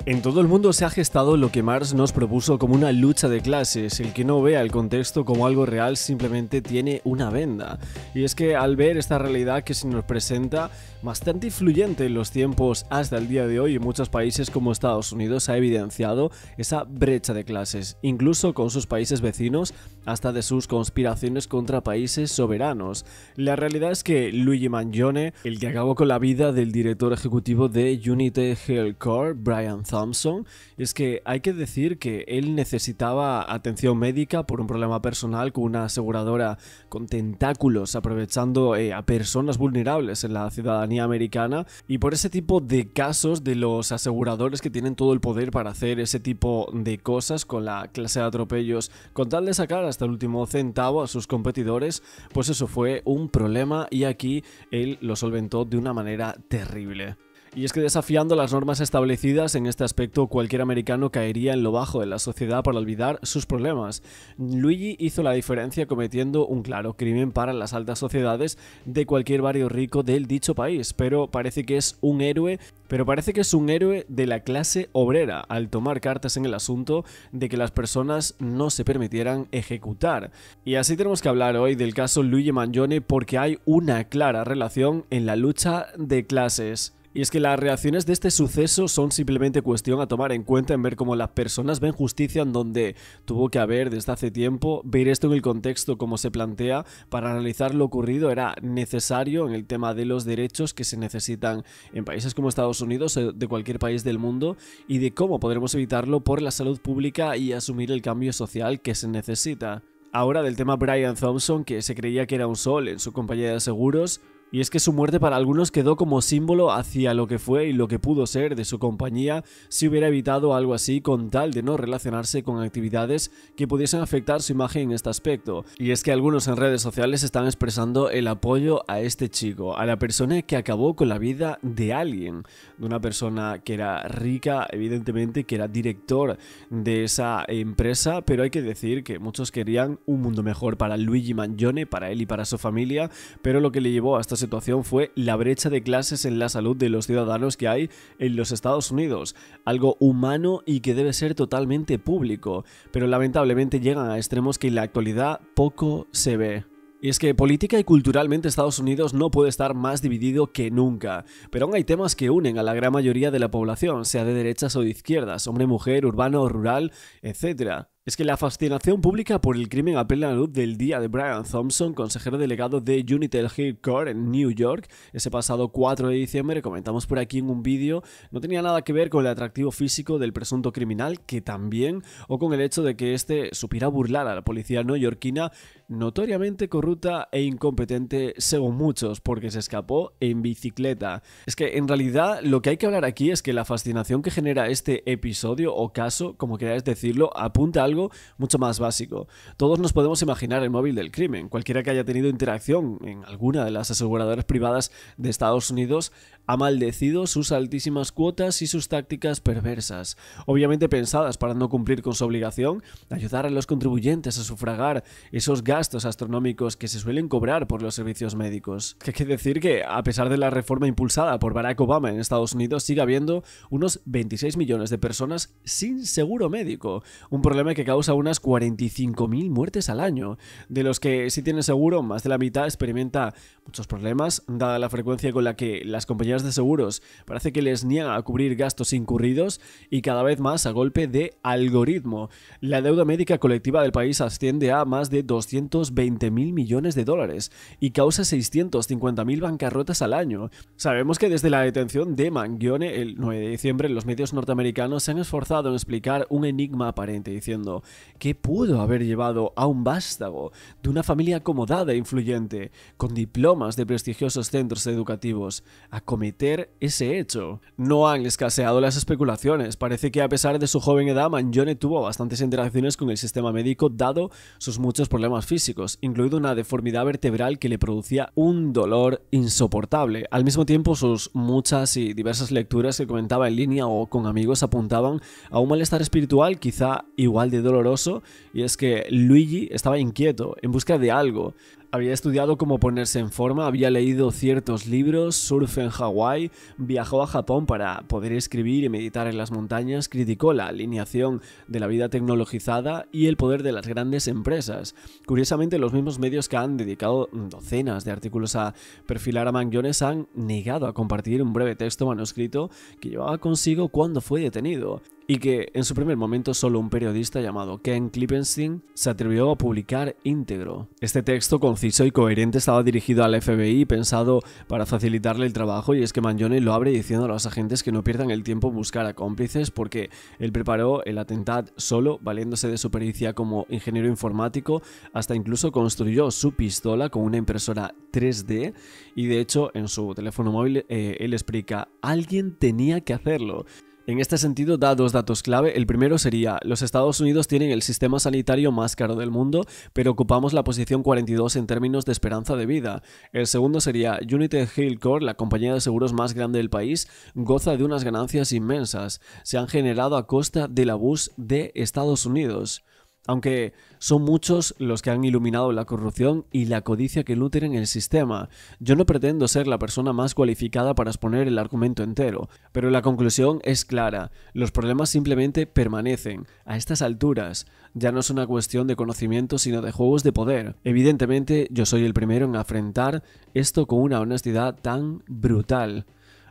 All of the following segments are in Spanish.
En todo el mundo se ha gestado lo que Marx nos propuso como una lucha de clases. El que no vea el contexto como algo real simplemente tiene una venda. Y es que al ver esta realidad que se nos presenta, bastante influyente en los tiempos hasta el día de hoy, en muchos países como Estados Unidos ha evidenciado esa brecha de clases, incluso con sus países vecinos, hasta de sus conspiraciones contra países soberanos. La realidad es que Luigi Mangione, el que acabó con la vida del director ejecutivo de Unity Healthcare, Brian Thompson, es que hay que decir que él necesitaba atención médica por un problema personal con una aseguradora con tentáculos aprovechando a personas vulnerables en la ciudadanía americana, y por ese tipo de casos de los aseguradores que tienen todo el poder para hacer ese tipo de cosas con la clase de atropellos con tal de sacar hasta el último centavo a sus competidores, pues eso fue un problema y aquí él lo solventó de una manera terrible. Y es que desafiando las normas establecidas en este aspecto, cualquier americano caería en lo bajo de la sociedad para olvidar sus problemas. Luigi hizo la diferencia cometiendo un claro crimen para las altas sociedades de cualquier barrio rico del dicho país, pero parece que es un héroe de la clase obrera al tomar cartas en el asunto de que las personas no se permitieran ejecutar. Y así tenemos que hablar hoy del caso Luigi Mangione porque hay una clara relación en la lucha de clases. Y es que las reacciones de este suceso son simplemente cuestión a tomar en cuenta en ver cómo las personas ven justicia en donde tuvo que haber desde hace tiempo. Ver esto en el contexto como se plantea para analizar lo ocurrido era necesario en el tema de los derechos que se necesitan en países como Estados Unidos o de cualquier país del mundo y de cómo podremos evitarlo por la salud pública y asumir el cambio social que se necesita. Ahora del tema Brian Thompson, que se creía que era un sol en su compañía de seguros. Y es que su muerte para algunos quedó como símbolo hacia lo que fue y lo que pudo ser de su compañía si hubiera evitado algo así con tal de no relacionarse con actividades que pudiesen afectar su imagen en este aspecto. Y es que algunos en redes sociales están expresando el apoyo a este chico, a la persona que acabó con la vida de alguien, de una persona que era rica, evidentemente, que era director de esa empresa, pero hay que decir que muchos querían un mundo mejor para Luigi Mangione, para él y para su familia, pero lo que le llevó a esta situación fue la brecha de clases en la salud de los ciudadanos que hay en los Estados Unidos, algo humano y que debe ser totalmente público, pero lamentablemente llegan a extremos que en la actualidad poco se ve. Y es que política y culturalmente Estados Unidos no puede estar más dividido que nunca, pero aún hay temas que unen a la gran mayoría de la población, sea de derechas o de izquierdas, hombre, mujer, urbano o rural, etc. Es que la fascinación pública por el crimen a plena luz del día de Brian Thompson, consejero delegado de Unity Healthcare en New York, ese pasado 4 de diciembre, comentamos por aquí en un vídeo, no tenía nada que ver con el atractivo físico del presunto criminal, que también, o con el hecho de que este supiera burlar a la policía neoyorquina, notoriamente corrupta e incompetente según muchos, porque se escapó en bicicleta. Es que en realidad lo que hay que hablar aquí es que la fascinación que genera este episodio o caso, como queráis decirlo, apunta a algo mucho más básico. Todos nos podemos imaginar el móvil del crimen. Cualquiera que haya tenido interacción en alguna de las aseguradoras privadas de Estados Unidos ha maldecido sus altísimas cuotas y sus tácticas perversas, obviamente pensadas para no cumplir con su obligación de ayudar a los contribuyentes a sufragar esos gastos astronómicos que se suelen cobrar por los servicios médicos. Hay que decir que, a pesar de la reforma impulsada por Barack Obama en Estados Unidos, sigue habiendo unos 26 millones de personas sin seguro médico, un problema que causa unas 45.000 muertes al año, de los que si tienen seguro, más de la mitad experimenta muchos problemas, dada la frecuencia con la que las compañías de seguros parece que les niegan a cubrir gastos incurridos y cada vez más a golpe de algoritmo. La deuda médica colectiva del país asciende a más de 220.000 millones de dólares y causa 650.000 bancarrotas al año. Sabemos que desde la detención de Mangione el 9 de diciembre los medios norteamericanos se han esforzado en explicar un enigma aparente diciendo ¿qué pudo haber llevado a un vástago de una familia acomodada e influyente, con diplomas de prestigiosos centros educativos, a cometer ese hecho? No han escaseado las especulaciones. Parece que a pesar de su joven edad, Mangione tuvo bastantes interacciones con el sistema médico dado sus muchos problemas físicos, incluido una deformidad vertebral que le producía un dolor insoportable. Al mismo tiempo, sus muchas y diversas lecturas que comentaba en línea o con amigos apuntaban a un malestar espiritual quizá igual de doloroso, y es que Luigi estaba inquieto, en busca de algo. Había estudiado cómo ponerse en forma, había leído ciertos libros, surf en Hawái, viajó a Japón para poder escribir y meditar en las montañas, criticó la alineación de la vida tecnologizada y el poder de las grandes empresas. Curiosamente, los mismos medios que han dedicado docenas de artículos a perfilar a Mann Jones han negado a compartir un breve texto manuscrito que llevaba consigo cuando fue detenido, y que en su primer momento solo un periodista llamado Ken Klippenstein se atrevió a publicar íntegro. Este texto conciso y coherente estaba dirigido al FBI, pensado para facilitarle el trabajo, y es que Mangione lo abre diciendo a los agentes que no pierdan el tiempo en buscar a cómplices porque él preparó el atentado solo, valiéndose de su pericia como ingeniero informático, hasta incluso construyó su pistola con una impresora 3D, y de hecho en su teléfono móvil él explica: alguien tenía que hacerlo. En este sentido da dos datos clave. El primero sería: los Estados Unidos tienen el sistema sanitario más caro del mundo, pero ocupamos la posición 42 en términos de esperanza de vida. El segundo sería: United Healthcare, la compañía de seguros más grande del país, goza de unas ganancias inmensas. Se han generado a costa del abuso de Estados Unidos. Aunque son muchos los que han iluminado la corrupción y la codicia que nutren en el sistema. Yo no pretendo ser la persona más cualificada para exponer el argumento entero, pero la conclusión es clara: los problemas simplemente permanecen. A estas alturas ya no es una cuestión de conocimiento, sino de juegos de poder. Evidentemente, yo soy el primero en afrontar esto con una honestidad tan brutal.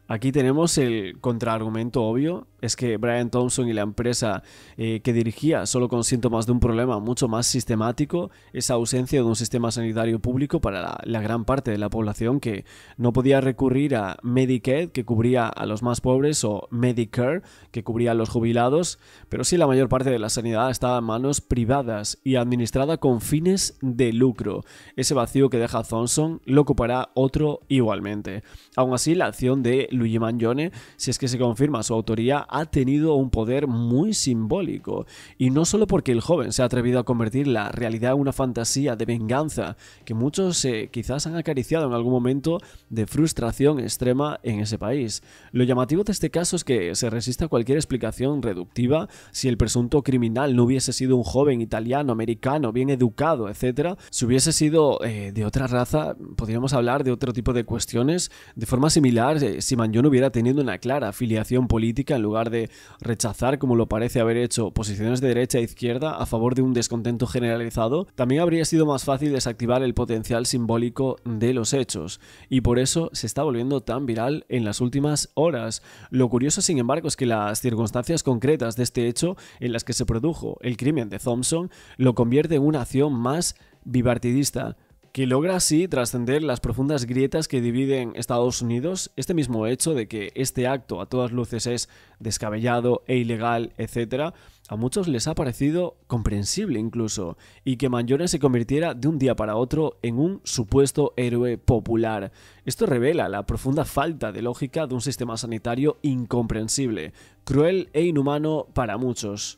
Aquí tenemos el contraargumento obvio: es que Brian Thompson y la empresa que dirigía, solo con síntomas de un problema mucho más sistemático, esa ausencia de un sistema sanitario público para la gran parte de la población que no podía recurrir a Medicaid, que cubría a los más pobres, o Medicare, que cubría a los jubilados, pero sí la mayor parte de la sanidad estaba en manos privadas y administrada con fines de lucro. Ese vacío que deja Thompson lo ocupará otro igualmente. Aún así, la acción de Luigi Mangione, si es que se confirma su autoría, ha tenido un poder muy simbólico, y no solo porque el joven se ha atrevido a convertir la realidad en una fantasía de venganza que muchos quizás han acariciado en algún momento de frustración extrema en ese país. Lo llamativo de este caso es que se resiste a cualquier explicación reductiva. Si el presunto criminal no hubiese sido un joven italiano, americano, bien educado, etc., si hubiese sido de otra raza, podríamos hablar de otro tipo de cuestiones. De forma similar, si Mangione hubiera tenido una clara afiliación política, en lugar de rechazar, como lo parece haber hecho, posiciones de derecha e izquierda a favor de un descontento generalizado, también habría sido más fácil desactivar el potencial simbólico de los hechos, y por eso se está volviendo tan viral en las últimas horas. Lo curioso, sin embargo, es que las circunstancias concretas de este hecho, en las que se produjo el crimen de Thompson, lo convierte en una acción más bipartidista, que logra así trascender las profundas grietas que dividen Estados Unidos. Este mismo hecho de que este acto a todas luces es descabellado e ilegal, etc., a muchos les ha parecido comprensible incluso, y que Mangione se convirtiera de un día para otro en un supuesto héroe popular. Esto revela la profunda falta de lógica de un sistema sanitario incomprensible, cruel e inhumano para muchos.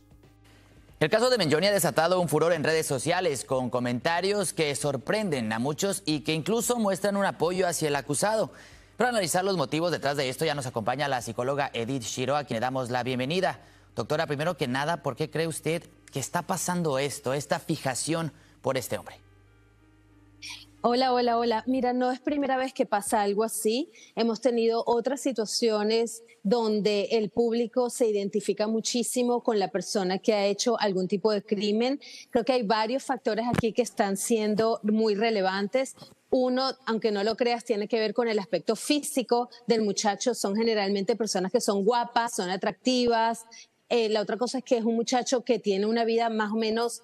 El caso de Mangione ha desatado un furor en redes sociales, con comentarios que sorprenden a muchos y que incluso muestran un apoyo hacia el acusado. Para analizar los motivos detrás de esto ya nos acompaña la psicóloga Edith Shiro, a quien le damos la bienvenida. Doctora, primero que nada, ¿por qué cree usted que está pasando esto, esta fijación por este hombre? Hola, hola, hola. Mira, no es primera vez que pasa algo así. Hemos tenido otras situaciones donde el público se identifica muchísimo con la persona que ha hecho algún tipo de crimen. Creo que hay varios factores aquí que están siendo muy relevantes. Uno, aunque no lo creas, tiene que ver con el aspecto físico del muchacho. Son generalmente personas que son guapas, son atractivas. La otra cosa es que es un muchacho que tiene una vida más o menos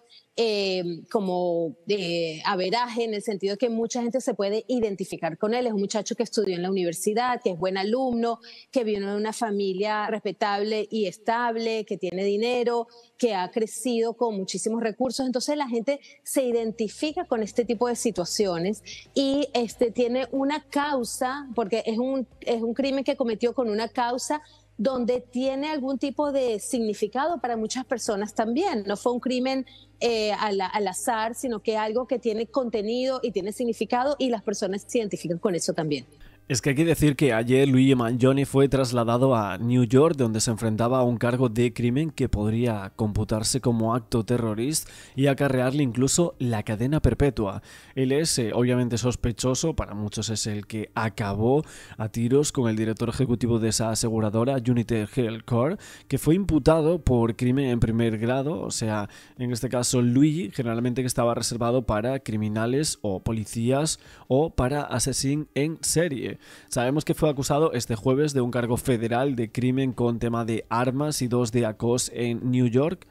como de averaje, en el sentido de que mucha gente se puede identificar con él. Es un muchacho que estudió en la universidad, que es buen alumno, que viene de una familia respetable y estable, que tiene dinero, que ha crecido con muchísimos recursos. Entonces la gente se identifica con este tipo de situaciones y tiene una causa, porque es un crimen que cometió con una causa donde tiene algún tipo de significado para muchas personas también. No fue un crimen al azar, sino que algo que tiene contenido y tiene significado, y las personas se identifican con eso también. Es que hay que decir que ayer Luigi Mangione fue trasladado a New York, donde se enfrentaba a un cargo de crimen que podría computarse como acto terrorista y acarrearle incluso la cadena perpetua. Él es obviamente sospechoso, para muchos es el que acabó a tiros con el director ejecutivo de esa aseguradora, United Healthcare, que fue imputado por crimen en primer grado, o sea, en este caso Luigi, generalmente que estaba reservado para criminales o policías o para asesinos en serie. Sabemos que fue acusado este jueves de un cargo federal de crimen con tema de armas y 2 de acoso en New York.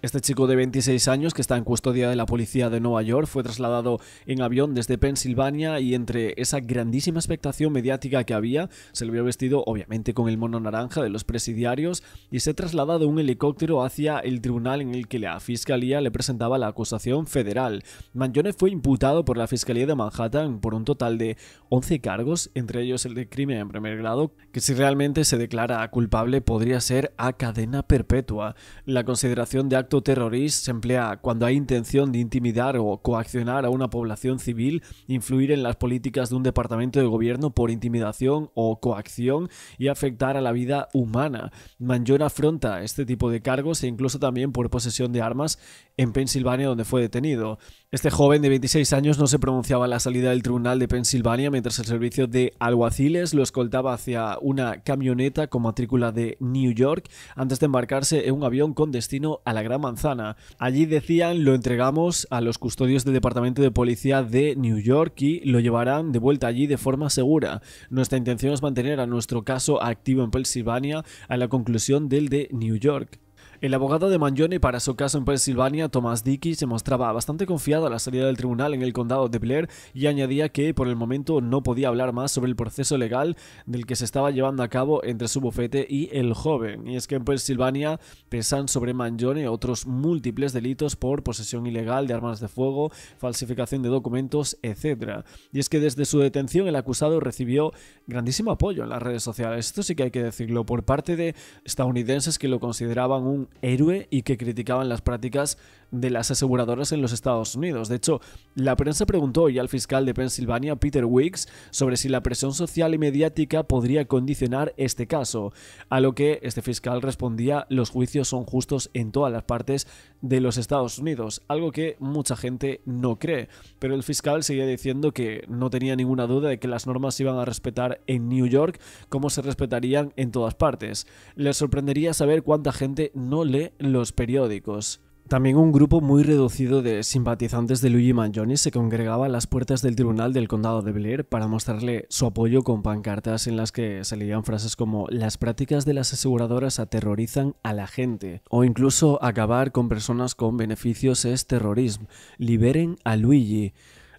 Este chico de 26 años, que está en custodia de la policía de Nueva York, fue trasladado en avión desde Pensilvania y entre esa grandísima expectación mediática que había, se le vio vestido obviamente con el mono naranja de los presidiarios y se trasladó de un helicóptero hacia el tribunal en el que la fiscalía le presentaba la acusación federal. Mangione fue imputado por la fiscalía de Manhattan por un total de 11 cargos, entre ellos el de crimen en primer grado, que si realmente se declara culpable podría ser a cadena perpetua. La consideración de acto terrorista se emplea cuando hay intención de intimidar o coaccionar a una población civil, influir en las políticas de un departamento de gobierno por intimidación o coacción y afectar a la vida humana. Mangione afronta este tipo de cargos e incluso también por posesión de armas en Pensilvania, donde fue detenido. Este joven de 26 años no se pronunciaba a la salida del tribunal de Pensilvania mientras el servicio de alguaciles lo escoltaba hacia una camioneta con matrícula de New York antes de embarcarse en un avión con destino a la Gran Manzana. Allí decían: lo entregamos a los custodios del Departamento de Policía de New York y lo llevarán de vuelta allí de forma segura. Nuestra intención es mantener a nuestro caso activo en Pensilvania a la conclusión del de New York. El abogado de Mangione para su caso en Pensilvania, Thomas Dickey, se mostraba bastante confiado a la salida del tribunal en el condado de Blair y añadía que por el momento no podía hablar más sobre el proceso legal del que se estaba llevando a cabo entre su bufete y el joven. Y es que en Pensilvania pesan sobre Mangione otros múltiples delitos por posesión ilegal de armas de fuego, falsificación de documentos, etc. Y es que desde su detención el acusado recibió grandísimo apoyo en las redes sociales. Esto sí que hay que decirlo, por parte de estadounidenses que lo consideraban un héroe y que criticaban las prácticas de las aseguradoras en los Estados Unidos. De hecho, la prensa preguntó hoy al fiscal de Pensilvania, Peter Wicks, sobre si la presión social y mediática podría condicionar este caso, a lo que este fiscal respondía: los juicios son justos en todas las partes de los Estados Unidos, algo que mucha gente no cree, pero el fiscal seguía diciendo que no tenía ninguna duda de que las normas se iban a respetar en New York como se respetarían en todas partes. Les sorprendería saber cuánta gente no lee los periódicos. También un grupo muy reducido de simpatizantes de Luigi Mangione se congregaba a las puertas del tribunal del condado de Blair para mostrarle su apoyo con pancartas en las que se leían frases como: las prácticas de las aseguradoras aterrorizan a la gente, o incluso acabar con personas con beneficios es terrorismo, liberen a Luigi.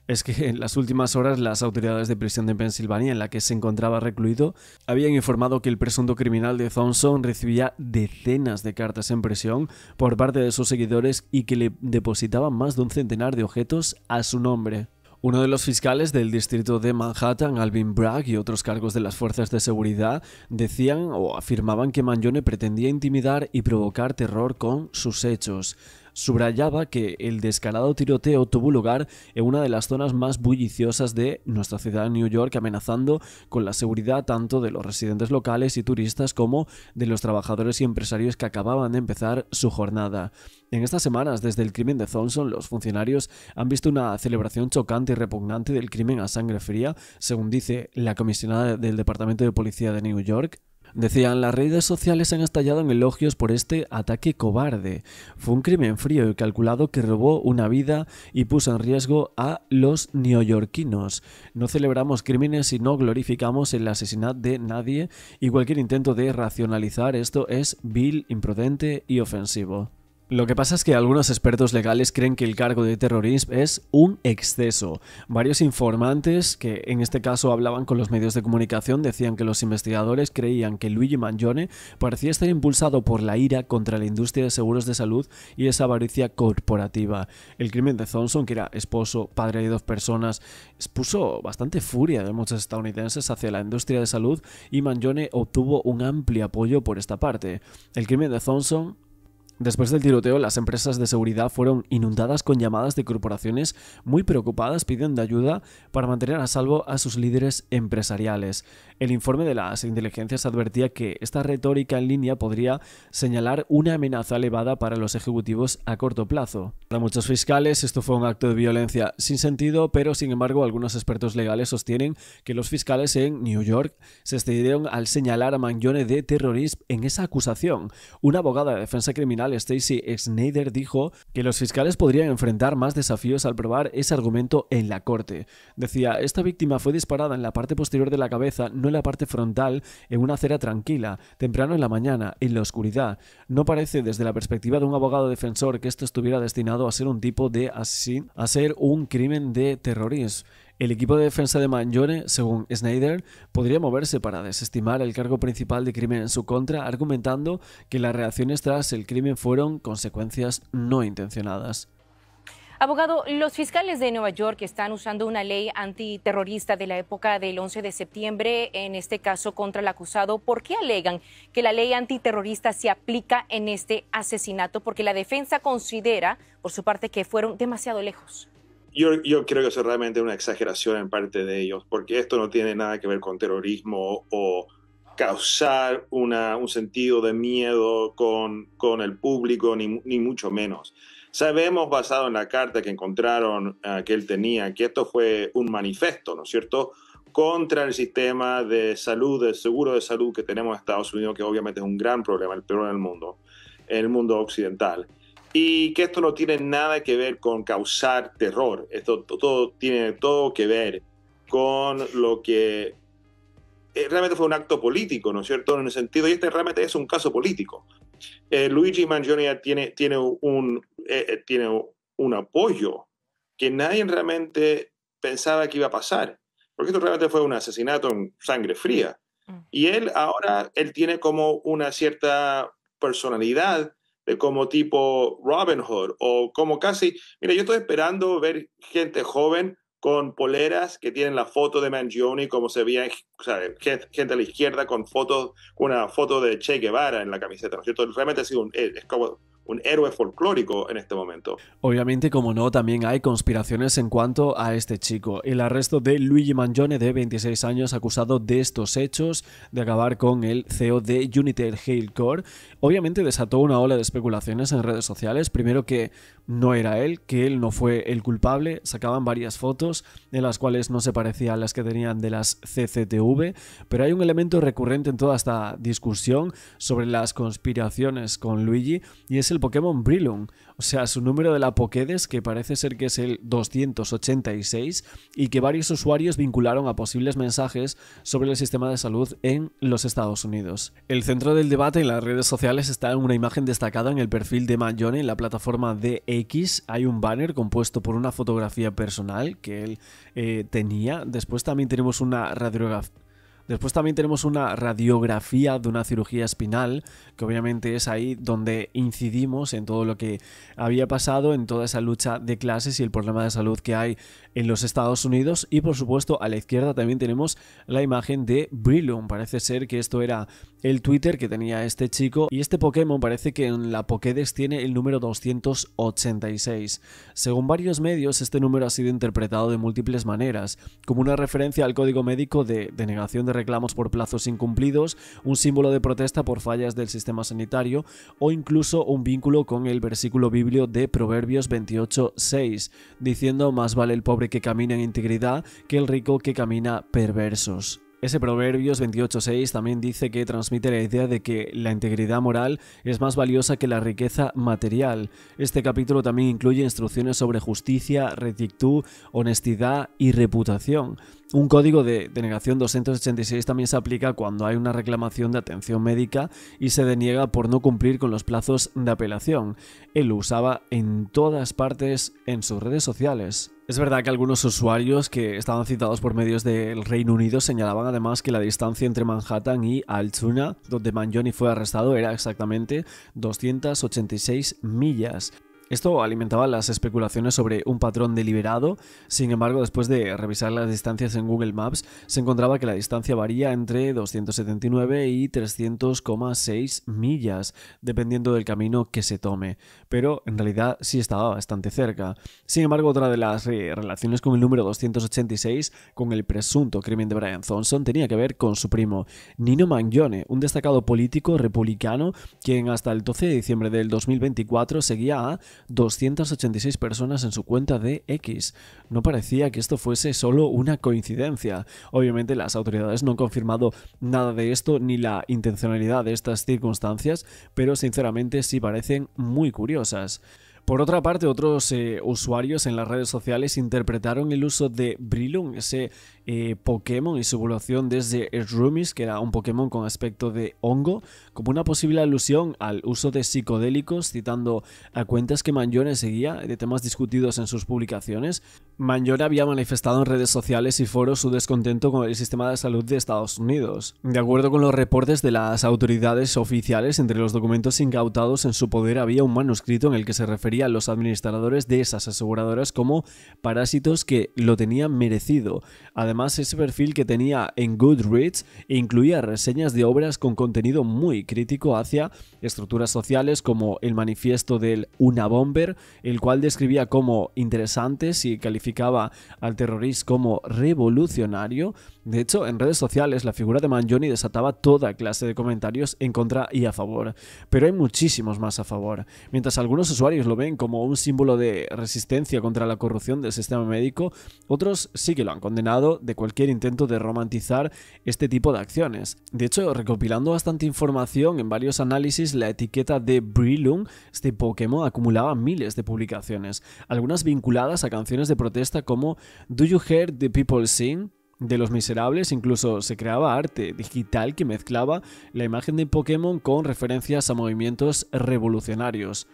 Es que en las últimas horas las autoridades de prisión de Pensilvania, en la que se encontraba recluido, habían informado que el presunto criminal de Thompson recibía decenas de cartas en prisión por parte de sus seguidores y que le depositaban más de un centenar de objetos a su nombre. Uno de los fiscales del distrito de Manhattan, Alvin Bragg, y otros cargos de las fuerzas de seguridad decían o afirmaban que Mangione pretendía intimidar y provocar terror con sus hechos. Subrayaba que el descarado tiroteo tuvo lugar en una de las zonas más bulliciosas de nuestra ciudad de New York, amenazando con la seguridad tanto de los residentes locales y turistas como de los trabajadores y empresarios que acababan de empezar su jornada. En estas semanas, desde el crimen de Thompson, los funcionarios han visto una celebración chocante y repugnante del crimen a sangre fría, según dice la comisionada del Departamento de Policía de New York. Decían: las redes sociales han estallado en elogios por este ataque cobarde. Fue un crimen frío y calculado que robó una vida y puso en riesgo a los neoyorquinos. No celebramos crímenes y no glorificamos el asesinato de nadie, y cualquier intento de racionalizar esto es vil, imprudente y ofensivo. Lo que pasa es que algunos expertos legales creen que el cargo de terrorismo es un exceso. Varios informantes, que en este caso hablaban con los medios de comunicación, decían que los investigadores creían que Luigi Mangione parecía estar impulsado por la ira contra la industria de seguros de salud y esa avaricia corporativa. El crimen de Thompson, que era esposo, padre de 2 personas, expuso bastante furia de muchos estadounidenses hacia la industria de salud, y Mangione obtuvo un amplio apoyo por esta parte. El crimen de Thompson Después del tiroteo, las empresas de seguridad fueron inundadas con llamadas de corporaciones muy preocupadas pidiendo ayuda para mantener a salvo a sus líderes empresariales. El informe de las inteligencias advertía que esta retórica en línea podría señalar una amenaza elevada para los ejecutivos a corto plazo. Para muchos fiscales esto fue un acto de violencia sin sentido, pero sin embargo algunos expertos legales sostienen que los fiscales en New York se excedieron al señalar a Mangione de terrorismo en esa acusación. Una abogada de defensa criminal, Stacey Snyder, dijo que los fiscales podrían enfrentar más desafíos al probar ese argumento en la corte. Decía, esta víctima fue disparada en la parte posterior de la cabeza, no en la parte frontal, en una acera tranquila, temprano en la mañana, en la oscuridad. No parece desde la perspectiva de un abogado defensor que esto estuviera destinado a ser un tipo de asesino, a ser un crimen de terrorismo. El equipo de defensa de Mangione, según Snyder, podría moverse para desestimar el cargo principal de crimen en su contra, argumentando que las reacciones tras el crimen fueron consecuencias no intencionadas. Abogado, los fiscales de Nueva York están usando una ley antiterrorista de la época del 11 de septiembre, en este caso contra el acusado. ¿Por qué alegan que la ley antiterrorista se aplica en este asesinato? Porque la defensa considera, por su parte, que fueron demasiado lejos. Yo creo que eso es realmente una exageración en parte de ellos, porque esto no tiene nada que ver con terrorismo o causar un sentido de miedo con el público, ni mucho menos. Sabemos, basado en la carta que encontraron que él tenía, que esto fue un manifiesto, ¿no es cierto?, contra el sistema de salud, de seguro de salud que tenemos en Estados Unidos, que obviamente es un gran problema, el peor en el mundo occidental. Y que esto no tiene nada que ver con causar terror. Esto tiene todo que ver con lo que realmente fue un acto político, ¿no es cierto?, en el sentido, y este realmente es un caso político. Luigi Mangione tiene un apoyo que nadie realmente pensaba que iba a pasar, porque esto realmente fue un asesinato en sangre fría. Y él tiene como una cierta personalidad de como tipo Robin Hood, o como casi, mira, yo estoy esperando ver gente joven con poleras que tienen la foto de Mangione, como se veía, o sea, gente a la izquierda con una foto de Che Guevara en la camiseta, ¿no es cierto? Realmente ha sido es como un héroe folclórico en este momento. Obviamente, como no, también hay conspiraciones en cuanto a este chico. El arresto de Luigi Mangione, de 26 años, acusado de estos hechos, de acabar con el CEO de United Healthcare, obviamente desató una ola de especulaciones en redes sociales. Primero, que no era él, que él no fue el culpable. Sacaban varias fotos en las cuales no se parecían a las que tenían de las CCTV, pero hay un elemento recurrente en toda esta discusión sobre las conspiraciones con Luigi, y es el Pokémon Breloom, o sea, su número de la Pokédex, que parece ser que es el 286, y que varios usuarios vincularon a posibles mensajes sobre el sistema de salud en los Estados Unidos. El centro del debate en las redes sociales está en una imagen destacada en el perfil de Mangione en la plataforma de X. Hay un banner compuesto por una fotografía personal que él tenía. Después también tenemos una radiografía de una cirugía espinal, que obviamente es ahí donde incidimos en todo lo que había pasado, en toda esa lucha de clases y el problema de salud que hay en los Estados Unidos. Y por supuesto a la izquierda también tenemos la imagen de Breloom. Parece ser que esto era el Twitter que tenía este chico, y este Pokémon parece que en la Pokédex tiene el número 286. Según varios medios, este número ha sido interpretado de múltiples maneras, como una referencia al código médico de denegación de reclamos por plazos incumplidos, un símbolo de protesta por fallas del sistema sanitario, o incluso un vínculo con el versículo biblio de Proverbios 28:6, diciendo: más vale el pobre que camina en integridad que el rico que camina perversos. Ese Proverbios 28:6 también dice que transmite la idea de que la integridad moral es más valiosa que la riqueza material. Este capítulo también incluye instrucciones sobre justicia, rectitud, honestidad y reputación. Un código de denegación 286 también se aplica cuando hay una reclamación de atención médica y se deniega por no cumplir con los plazos de apelación. Él lo usaba en todas partes en sus redes sociales. Es verdad que algunos usuarios que estaban citados por medios del Reino Unido señalaban además que la distancia entre Manhattan y Altoona, donde Mangione fue arrestado, era exactamente 286 millas. Esto alimentaba las especulaciones sobre un patrón deliberado. Sin embargo, después de revisar las distancias en Google Maps, se encontraba que la distancia varía entre 279 y 300,6 millas, dependiendo del camino que se tome. Pero en realidad sí estaba bastante cerca. Sin embargo, otra de las relaciones con el número 286, con el presunto crimen de Brian Thompson, tenía que ver con su primo, Nino Mangione, un destacado político republicano quien hasta el 12 de diciembre del 2024 seguía a 286 personas en su cuenta de X. No parecía que esto fuese solo una coincidencia. Obviamente las autoridades no han confirmado nada de esto ni la intencionalidad de estas circunstancias, pero sinceramente sí parecen muy curiosas. Por otra parte, otros usuarios en las redes sociales interpretaron el uso de Breloom, ese Pokémon y su evolución desde Shroomies, que era un Pokémon con aspecto de hongo, como una posible alusión al uso de psicodélicos, citando a cuentas que Mangione seguía de temas discutidos en sus publicaciones. Mangione había manifestado en redes sociales y foros su descontento con el sistema de salud de Estados Unidos. De acuerdo con los reportes de las autoridades oficiales, entre los documentos incautados en su poder había un manuscrito en el que se refería a los administradores de esas aseguradoras como parásitos que lo tenían merecido. Además, ese perfil que tenía en Goodreads incluía reseñas de obras con contenido muy crítico hacia estructuras sociales como el manifiesto del Unabomber, el cual describía como interesantes y calificaba al terrorista como revolucionario. De hecho, en redes sociales la figura de Mangione desataba toda clase de comentarios en contra y a favor, pero hay muchísimos más a favor. Mientras algunos usuarios lo ven como un símbolo de resistencia contra la corrupción del sistema médico, otros sí que lo han condenado de cualquier intento de romantizar este tipo de acciones. De hecho, recopilando bastante información en varios análisis, la etiqueta de Breloom, este Pokémon, acumulaba miles de publicaciones, algunas vinculadas a canciones de protesta como Do You Hear the People Sing? De Los Miserables. Incluso se creaba arte digital que mezclaba la imagen de Pokémon con referencias a movimientos revolucionarios.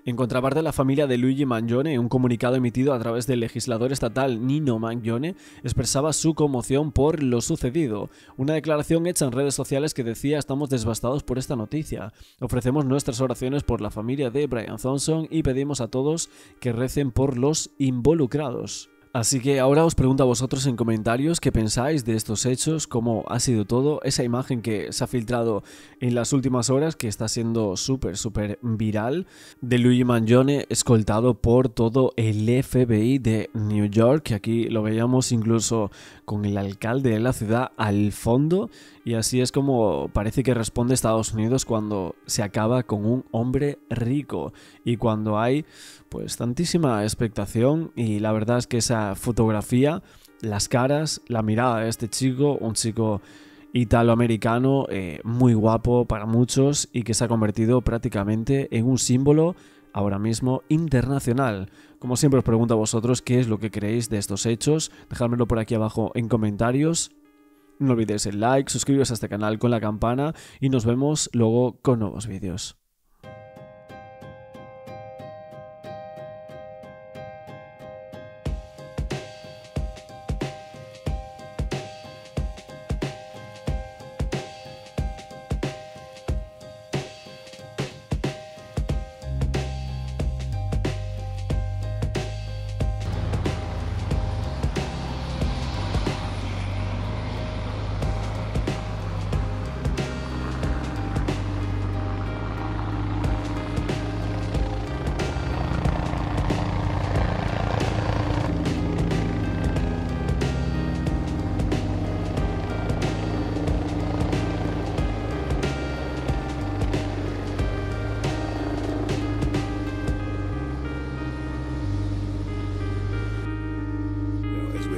En contraparte, la familia de Luigi Mangione, en un comunicado emitido a través del legislador estatal Nino Mangione, expresaba su conmoción por lo sucedido. Una declaración hecha en redes sociales que decía: estamos devastados por esta noticia. Ofrecemos nuestras oraciones por la familia de Brian Thompson y pedimos a todos que recen por los involucrados. Así que ahora os pregunto a vosotros en comentarios qué pensáis de estos hechos, cómo ha sido todo, esa imagen que se ha filtrado en las últimas horas, que está siendo súper viral, de Luigi Mangione escoltado por todo el FBI de New York, que aquí lo veíamos incluso con el alcalde de la ciudad al fondo, y así es como parece que responde Estados Unidos cuando se acaba con un hombre rico y cuando hay pues tantísima expectación. Y la verdad es que esa fotografía, las caras, la mirada de este chico, un chico italoamericano muy guapo para muchos y que se ha convertido prácticamente en un símbolo ahora mismo internacional. Como siempre os pregunto a vosotros qué es lo que creéis de estos hechos, dejádmelo por aquí abajo en comentarios. No olvidéis el like, suscribiros a este canal con la campana y nos vemos luego con nuevos vídeos.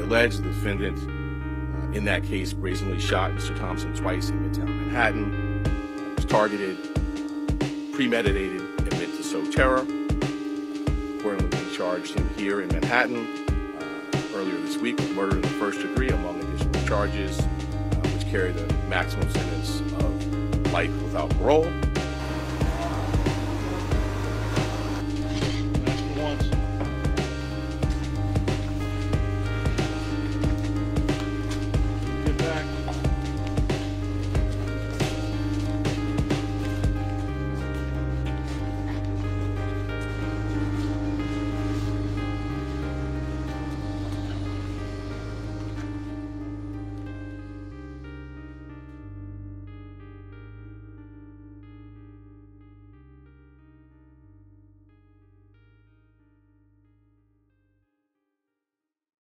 Alleged the defendant in that case brazenly shot Mr. Thompson twice in Midtown Manhattan. Was targeted, premeditated, and meant to sow terror. Accordingly, we charged him here in Manhattan earlier this week with murder in the first degree, among additional charges, which carry the maximum sentence of life without parole.